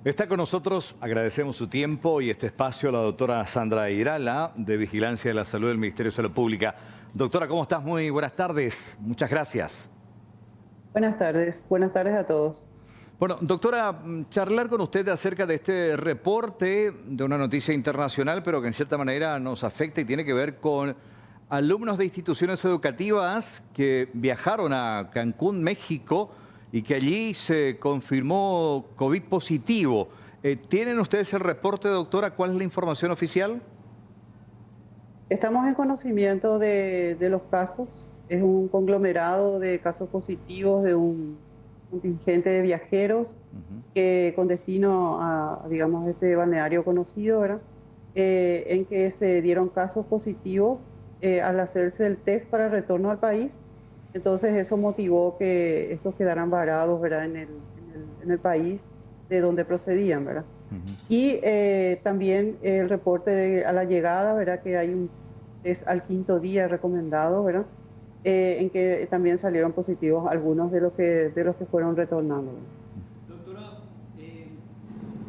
Está con nosotros, agradecemos su tiempo y este espacio, la doctora Sandra Irala, de Vigilancia de la Salud del Ministerio de Salud Pública. Doctora, ¿cómo estás? Muy buenas tardes. Muchas gracias. Buenas tardes a todos. Bueno, doctora, charlar con usted acerca de este reporte de una noticia internacional, pero que en cierta manera nos afecta y tiene que ver con alumnos de instituciones educativas que viajaron a Cancún, México, y que allí se confirmó COVID positivo. ¿Tienen ustedes el reporte, doctora? ¿Cuál es la información oficial? Estamos en conocimiento de los casos. Es un conglomerado de casos positivos de un contingente de viajeros que con destino a, digamos, este balneario conocido, ¿verdad? En que se dieron casos positivos al hacerse el test para retorno al país. Entonces eso motivó que estos quedaran varados, ¿verdad? En el país de donde procedían, ¿verdad? Y también el reporte a la llegada, ¿verdad? Que hay un test al 5.º día recomendado, ¿verdad? En que también salieron positivos algunos de los que fueron retornando.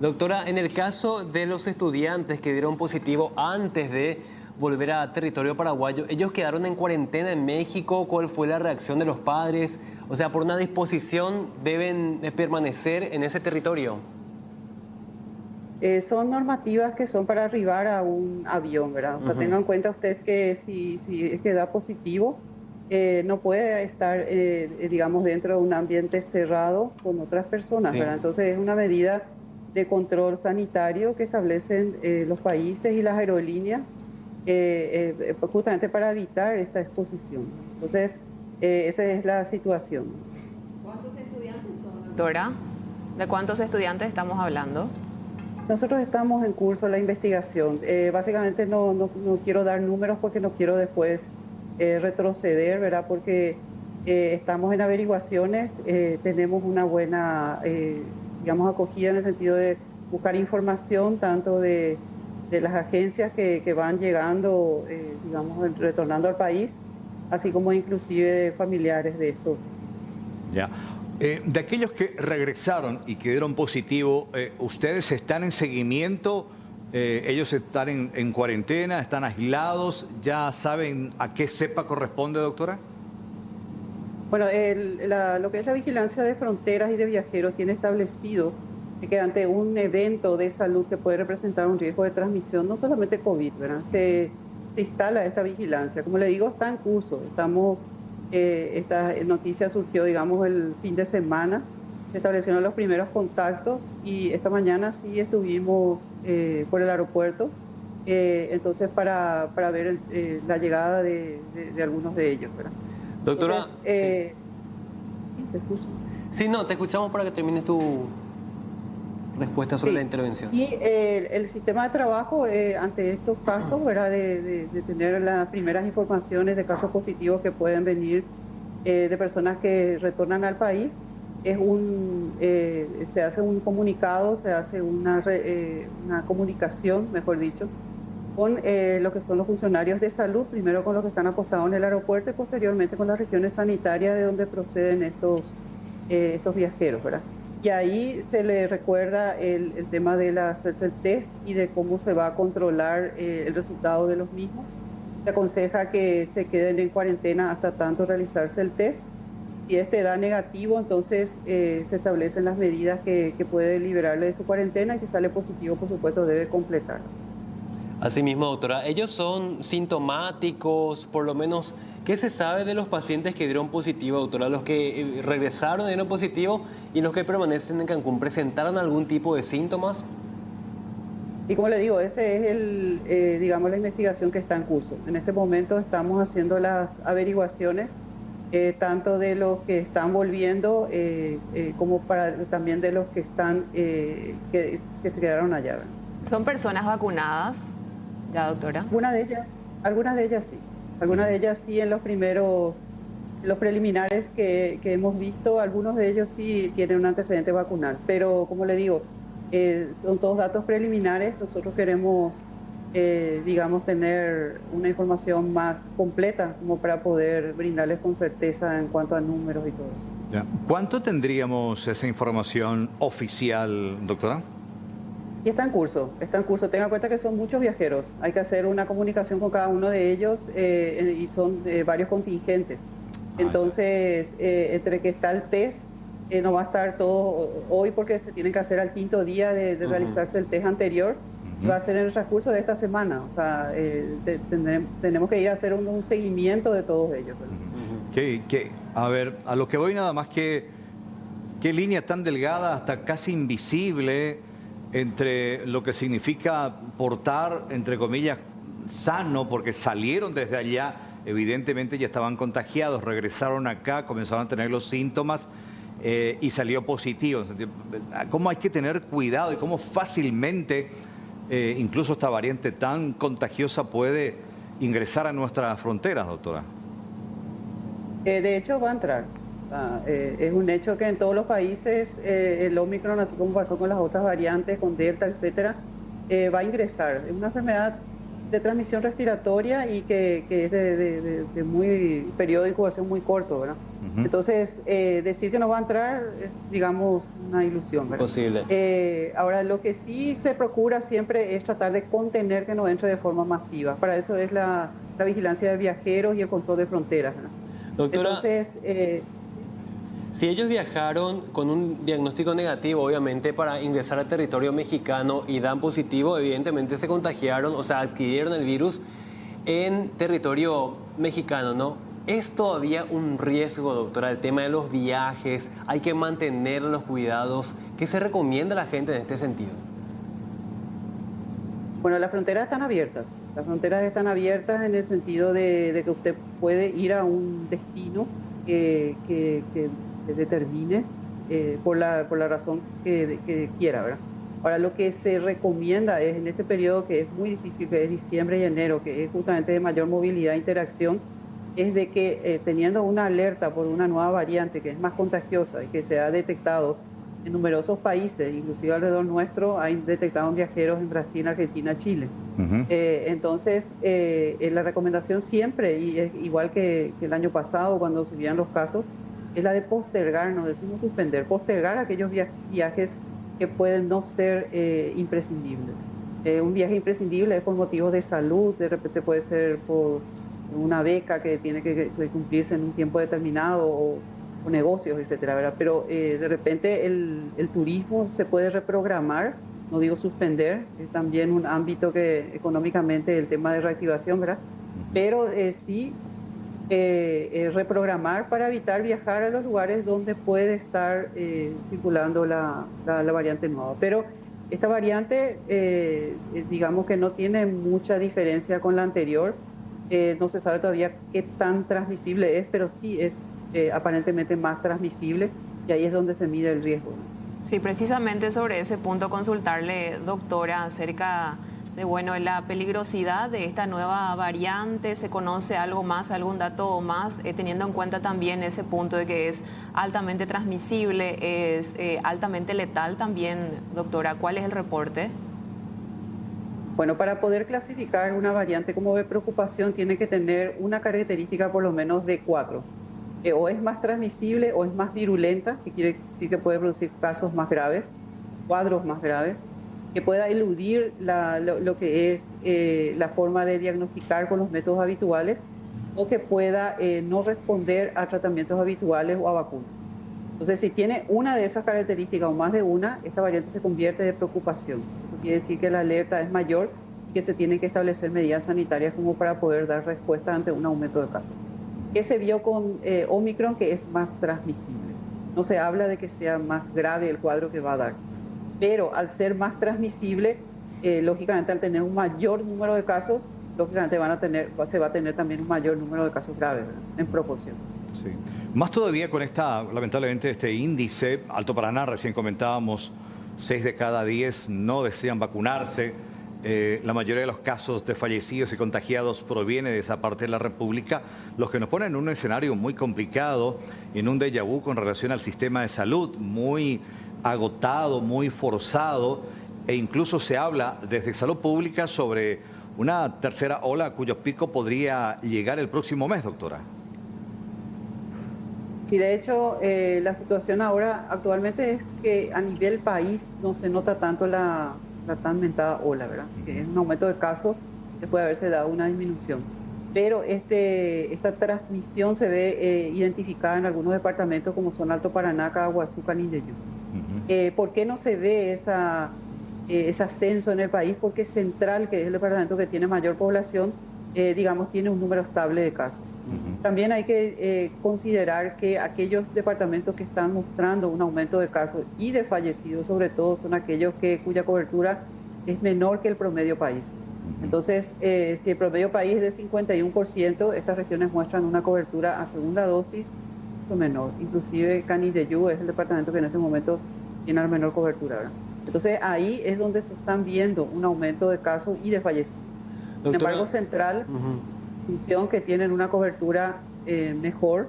Doctora, en el caso de los estudiantes que dieron positivo antes de volver a territorio paraguayo, ¿ellos quedaron en cuarentena en México? ¿Cuál fue la reacción de los padres? O sea, por una disposición deben permanecer en ese territorio. Son normativas que son para arribar a un avión, ¿verdad? O sea, tenga en cuenta usted que si es que da positivo, no puede estar, digamos, dentro de un ambiente cerrado con otras personas, Sí. ¿verdad? Entonces es una medida de control sanitario que establecen los países y las aerolíneas justamente para evitar esta exposición. Entonces, esa es la situación. ¿Cuántos estudiantes son, doctora? ¿De cuántos estudiantes estamos hablando? Nosotros estamos en curso de la investigación. Básicamente no quiero dar números porque no quiero después retroceder, ¿verdad? Porque estamos en averiguaciones, tenemos una buena, digamos, acogida en el sentido de buscar información tanto de las agencias que van llegando, digamos, retornando al país, así como inclusive de familiares de estos. Ya. De aquellos que regresaron y que dieron positivo, ¿ustedes están en seguimiento? ¿Ellos están en cuarentena? ¿Están aislados? ¿Ya saben a qué cepa corresponde, doctora? Bueno, lo que es la vigilancia de fronteras y de viajeros tiene establecido que ante un evento de salud que puede representar un riesgo de transmisión, no solamente COVID, ¿verdad? Se instala esta vigilancia. Como le digo, está en curso. Esta noticia surgió, digamos, el fin de semana. Se establecieron los primeros contactos y esta mañana sí estuvimos por el aeropuerto, entonces para ver la llegada de algunos de ellos, ¿verdad? Doctora, entonces, sí, te escucho. Sí, no, te escuchamos para que termines tu respuesta sobre la intervención. Y el sistema de trabajo ante estos casos, ¿verdad? De tener las primeras informaciones de casos positivos que pueden venir de personas que retornan al país, se hace un comunicado, se hace una comunicación, mejor dicho, con lo que son los funcionarios de salud, primero con los que están apostados en el aeropuerto y posteriormente con las regiones sanitarias de donde proceden estos viajeros, ¿verdad? Y ahí se le recuerda el tema de hacerse el test y de cómo se va a controlar el resultado de los mismos. Se aconseja que se queden en cuarentena hasta tanto realizarse el test. Si este da negativo, entonces se establecen las medidas que puede liberarle de su cuarentena y si sale positivo, por supuesto, debe completarlo. Asimismo, doctora, ¿ellos son sintomáticos? Por lo menos, ¿qué se sabe de los pacientes que dieron positivo, doctora? ¿Los que regresaron dieron positivo y los que permanecen en Cancún presentaron algún tipo de síntomas? Y como le digo, ese es digamos, la investigación que está en curso. En este momento estamos haciendo las averiguaciones, tanto de los que están volviendo como también de los que están que se quedaron allá. ¿Son personas vacunadas ya, doctora? Algunas de ellas sí. Algunas de ellas sí en los preliminares que hemos visto, algunos de ellos sí tienen un antecedente vacunal. Pero como le digo, son todos datos preliminares. Nosotros queremos, digamos, tener una información más completa como para poder brindarles con certeza en cuanto a números y todo eso. Ya. ¿Cuánto tendríamos esa información oficial, doctora? Y está en curso, está en curso. Tenga en cuenta que son muchos viajeros. Hay que hacer una comunicación con cada uno de ellos y son varios contingentes. Entonces, entre que está el test, no va a estar todo hoy porque se tiene que hacer al quinto día de realizarse el test anterior. Va a ser en el transcurso de esta semana. O sea, tenemos que ir a hacer un seguimiento de todos ellos. A ver, a lo que voy nada más que qué línea tan delgada hasta casi invisible entre lo que significa portar, entre comillas, sano, porque salieron desde allá, evidentemente ya estaban contagiados, regresaron acá, comenzaron a tener los síntomas y salió positivo. ¿Cómo hay que tener cuidado y cómo fácilmente incluso esta variante tan contagiosa puede ingresar a nuestras fronteras, doctora? De hecho, va a entrar. Es un hecho que en todos los países el Omicron, así como pasó con las otras variantes, con Delta, etcétera, va a ingresar. Es una enfermedad de transmisión respiratoria y que es de muy periodo de incubación muy corto, ¿verdad? Entonces, decir que no va a entrar es, digamos, una ilusión, ¿verdad? Posible. Ahora, lo que sí se procura siempre es tratar de contener que no entre de forma masiva. Para eso es la vigilancia de viajeros y el control de fronteras, ¿verdad? Doctora, entonces, si ellos viajaron con un diagnóstico negativo, obviamente, para ingresar al territorio mexicano y dan positivo, evidentemente se contagiaron, o sea, adquirieron el virus en territorio mexicano, ¿no? ¿Es todavía un riesgo, doctora, el tema de los viajes? ¿Hay que mantener los cuidados? ¿Qué se recomienda a la gente en este sentido? Bueno, las fronteras están abiertas. Las fronteras están abiertas en el sentido de que usted puede ir a un destino que determine por la razón que quiera, ¿verdad? Ahora, lo que se recomienda es en este periodo que es muy difícil, que es diciembre y enero, que es justamente de mayor movilidad e interacción, es de que teniendo una alerta por una nueva variante que es más contagiosa y que se ha detectado en numerosos países, inclusive alrededor nuestro, hay detectado viajeros en Brasil, Argentina, Chile. Entonces, la recomendación siempre, y es igual que el año pasado cuando subían los casos, es la de postergar, no decimos suspender, postergar aquellos viajes que pueden no ser imprescindibles. Un viaje imprescindible es por motivos de salud, de repente puede ser por una beca que tiene que cumplirse en un tiempo determinado o negocios, etcétera, ¿verdad? Pero de repente el turismo se puede reprogramar, no digo suspender, es también un ámbito que económicamente el tema de reactivación, ¿verdad? Pero sí reprogramar para evitar viajar a los lugares donde puede estar circulando la variante nueva. Pero esta variante, digamos que no tiene mucha diferencia con la anterior. No se sabe todavía qué tan transmisible es, pero sí es aparentemente más transmisible y ahí es donde se mide el riesgo. Sí, precisamente sobre ese punto consultarle, doctora, acerca de la peligrosidad de esta nueva variante. ¿Se conoce algo más, algún dato más, teniendo en cuenta también ese punto de que es altamente transmisible, es altamente letal también, doctora? ¿Cuál es el reporte? Bueno, para poder clasificar una variante como de preocupación tiene que tener una característica por lo menos de 4. O es más transmisible o es más virulenta, que quiere decir que puede producir casos más graves, cuadros más graves, que pueda eludir lo que es la forma de diagnosticar con los métodos habituales o que pueda no responder a tratamientos habituales o a vacunas. Entonces, si tiene una de esas características o más de una, esta variante se convierte de preocupación. Eso quiere decir que la alerta es mayor y que se tienen que establecer medidas sanitarias como para poder dar respuesta ante un aumento de casos. ¿Qué se vio con Omicron? Que es más transmisible. No se habla de que sea más grave el cuadro que va a dar, pero al ser más transmisible, lógicamente al tener un mayor número de casos, lógicamente se va a tener también un mayor número de casos graves, ¿verdad? En proporción. Sí. Más todavía con lamentablemente, este índice, Alto Paraná, recién comentábamos, 6 de cada 10 no desean vacunarse. La mayoría de los casos de fallecidos y contagiados proviene de esa parte de la República, los que nos ponen en un escenario muy complicado, en un déjà vu con relación al sistema de salud, muy agotado, muy forzado, e incluso se habla desde Salud Pública sobre una tercera ola cuyo pico podría llegar el próximo mes, doctora. Y de hecho, la situación ahora actualmente es que a nivel país no se nota tanto la la tan mentada ola, ¿verdad? Que es un aumento de casos, después de haberse dado una disminución. Pero esta transmisión se ve identificada en algunos departamentos como son Alto Paraná, Caguazú, Canindeyú. ¿Por qué no se ve ese ascenso en el país? Porque Central, que es el departamento que tiene mayor población, digamos, tiene un número estable de casos. También hay que considerar que aquellos departamentos que están mostrando un aumento de casos y de fallecidos, sobre todo, son aquellos cuya cobertura es menor que el promedio país. Entonces, si el promedio país es de 51%, estas regiones muestran una cobertura a segunda dosis mucho menor. Inclusive Canindeyú es el departamento que en este momento tiene la menor cobertura, ¿verdad? Entonces, ahí es donde se están viendo un aumento de casos y de fallecidos. Sin embargo, Central, función que tienen una cobertura mejor,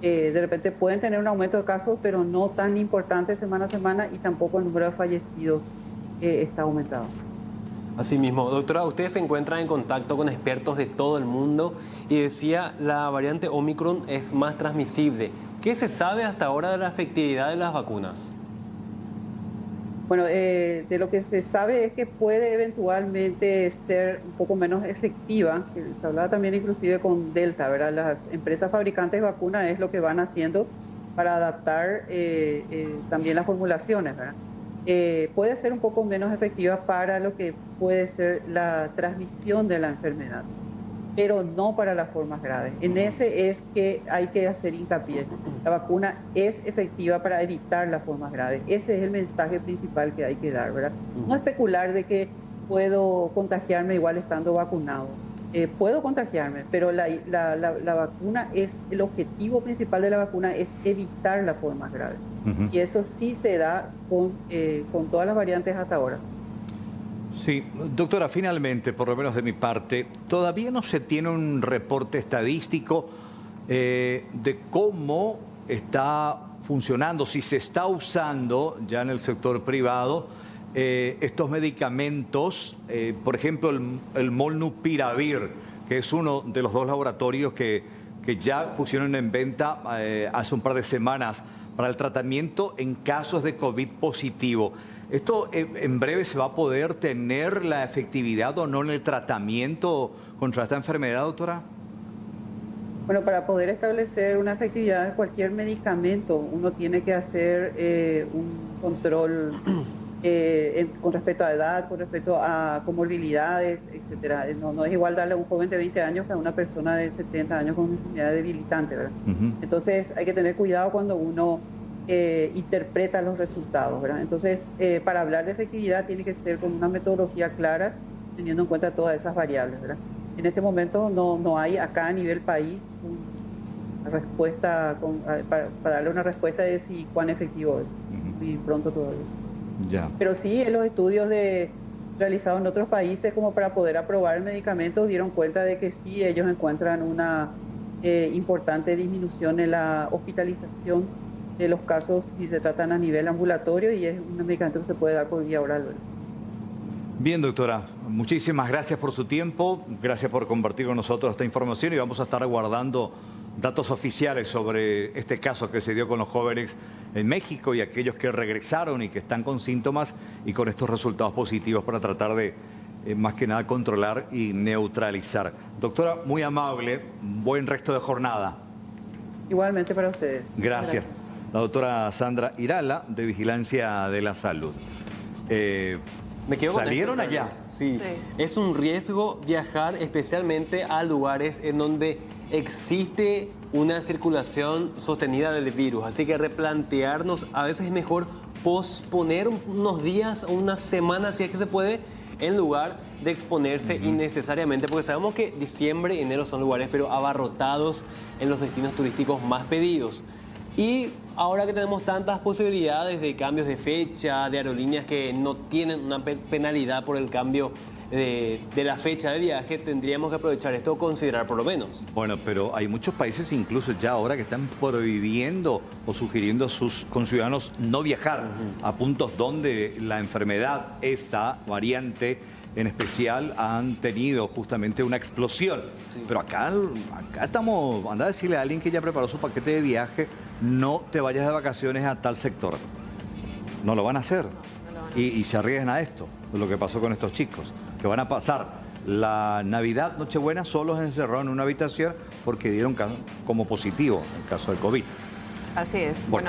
de repente pueden tener un aumento de casos, pero no tan importante semana a semana, y tampoco el número de fallecidos está aumentado. Asimismo, doctora, ustedes se encuentran en contacto con expertos de todo el mundo y decía, la variante Omicron es más transmisible. ¿Qué se sabe hasta ahora de la efectividad de las vacunas? Bueno, de lo que se sabe es que puede eventualmente ser un poco menos efectiva, que se hablaba también inclusive con Delta, ¿verdad? Las empresas fabricantes de vacunas es lo que van haciendo para adaptar también las formulaciones, ¿verdad? Puede ser un poco menos efectiva para lo que puede ser la transmisión de la enfermedad, pero no para las formas graves. En ese es que hay que hacer hincapié. La vacuna es efectiva para evitar las formas graves. Ese es el mensaje principal que hay que dar, ¿verdad? No especular de que puedo contagiarme igual estando vacunado. Puedo contagiarme, pero la vacuna el objetivo principal de la vacuna es evitar las formas graves. Y eso sí se da con todas las variantes hasta ahora. Sí, doctora, finalmente, por lo menos de mi parte, todavía no se tiene un reporte estadístico de cómo está funcionando, si se está usando ya en el sector privado estos medicamentos, por ejemplo, el Molnupiravir, que es uno de los 2 laboratorios que ya pusieron en venta hace un par de semanas para el tratamiento en casos de COVID positivo. ¿Esto en breve se va a poder tener la efectividad o no en el tratamiento contra esta enfermedad, doctora? Bueno, para poder establecer una efectividad de cualquier medicamento, uno tiene que hacer un control con respecto a edad, con respecto a comorbilidades, etcétera. No es igual darle a un joven de 20 años que a una persona de 70 años con una enfermedad debilitante, ¿verdad? Entonces hay que tener cuidado cuando uno interpreta los resultados, ¿verdad? Entonces, para hablar de efectividad tiene que ser con una metodología clara, teniendo en cuenta todas esas variables, ¿verdad? En este momento no hay acá a nivel país una respuesta para darle una respuesta de cuán efectivo es. Y pronto todavía. Ya. Pero sí, en los estudios realizados en otros países, como para poder aprobar el medicamento, dieron cuenta de que sí, ellos encuentran una importante disminución en la hospitalización de los casos si se tratan a nivel ambulatorio, y es un medicamento que se puede dar por vía oral. Bien, doctora, muchísimas gracias por su tiempo, gracias por compartir con nosotros esta información, y vamos a estar aguardando datos oficiales sobre este caso que se dio con los jóvenes en México y aquellos que regresaron y que están con síntomas y con estos resultados positivos para tratar de, más que nada, controlar y neutralizar. Doctora, muy amable, buen resto de jornada. Igualmente para ustedes. Gracias. La doctora Sandra Irala, de Vigilancia de la Salud. Me quedo con ¿Salieron esto, allá? Sí. Sí. Es un riesgo viajar especialmente a lugares en donde existe una circulación sostenida del virus. Así que replantearnos, a veces es mejor posponer unos días o unas semanas, si es que se puede, en lugar de exponerse innecesariamente, porque sabemos que diciembre y enero son lugares pero abarrotados en los destinos turísticos más pedidos. Y ahora que tenemos tantas posibilidades de cambios de fecha, de aerolíneas que no tienen una penalidad por el cambio de la fecha de viaje, tendríamos que aprovechar esto o considerar por lo menos. Bueno, pero hay muchos países incluso ya ahora que están prohibiendo o sugiriendo a sus conciudadanos no viajar a puntos donde la enfermedad, esta variante en especial, han tenido justamente una explosión. Sí. Pero acá estamos, anda a decirle a alguien que ya preparó su paquete de viaje, no te vayas de vacaciones a tal sector. No lo van a hacer. y se arriesgan a esto, lo que pasó con estos chicos, que van a pasar la Navidad, Nochebuena, solos encerrados en una habitación porque dieron como positivo el caso de COVID. Así es. Bueno.